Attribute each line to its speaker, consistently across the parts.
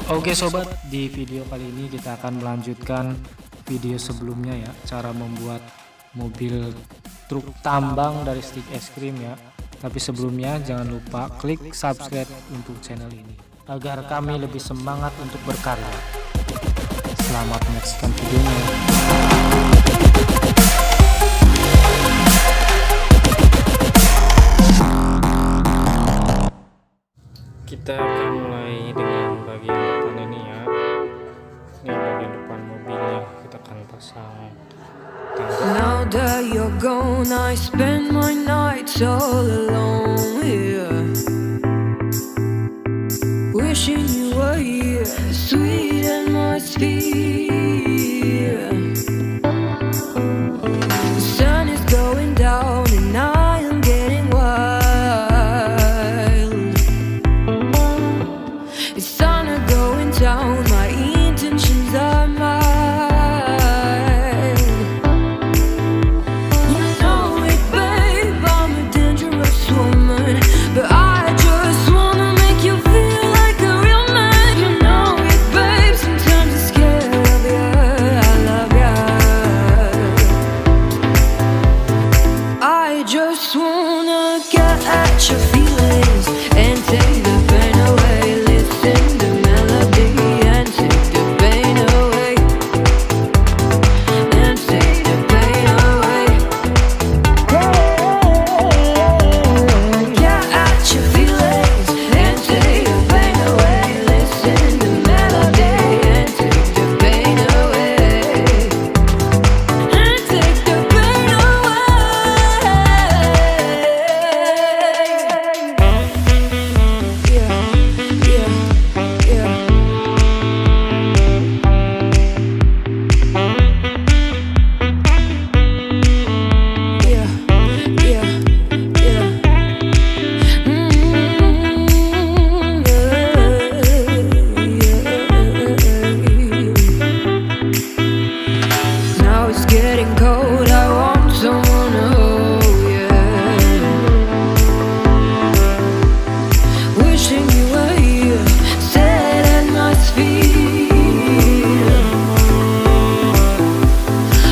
Speaker 1: Oke sobat, di video kali ini kita akan melanjutkan video sebelumnya ya, cara membuat mobil truk tambang dari stik es krim ya. Tapi sebelumnya jangan lupa klik subscribe untuk channel ini agar kami lebih semangat untuk berkarya. Selamat menyaksikan videonya. Kita akan mulai dengan bagian depan ini ya. Ini bagian depan mobilnya, kita akan pasang tangga.
Speaker 2: Now that you're gone, I spend my nights all alone here, wishing you were here, sweet atmosphere. The sun is going down and I am getting wild. It's sun are going down, my intentions are mild. You know it, babe, I'm a dangerous woman, but I just wanna make you feel like a real man. You know it, babe, sometimes I'm scared of you, I love you. I just wanna get at your feelings and take the pain away. Listen to melody and take the pain away. And take the pain away. Get at your feelings and take the pain away. Listen to melody and take the pain away. And take the pain away. Yeah, yeah, yeah. Yeah, yeah, yeah. Now it's getting cold, I want someone to hold, yeah. Wishing you were here, sad atmosphere.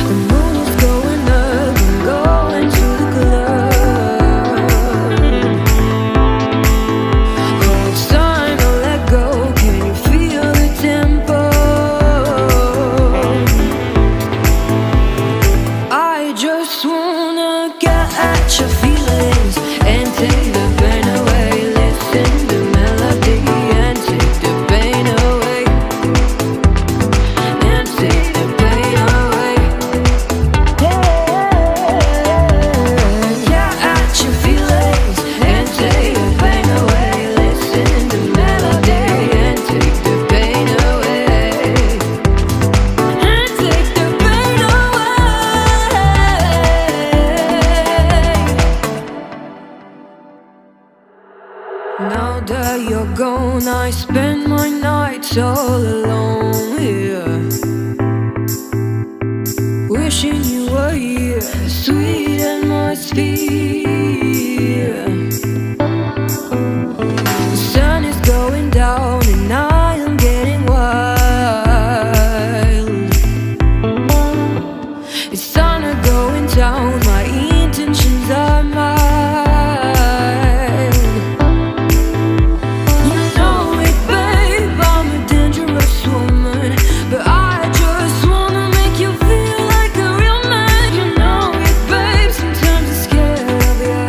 Speaker 2: The moon is going up and going to the club. Oh, it's time to let go, can you feel the tempo? I just wanna get at your feelings and take the pain away. Listen to melody and take the pain away. And take the pain away. Get at your feelings and take the pain away. Listen to melody and take the pain away. And take the pain away. Now that you're gone, I spend my nights all alone here, wishing you were here, sweet atmosphere. The sun is going down and I am getting wild. It's sun are going down, my intentions are mild. You know it, babe, I'm a dangerous woman, but I just wanna make you feel like a real man. You know it, babe, sometimes I'm scared of you,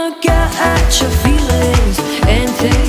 Speaker 2: wanna get at your feelings and take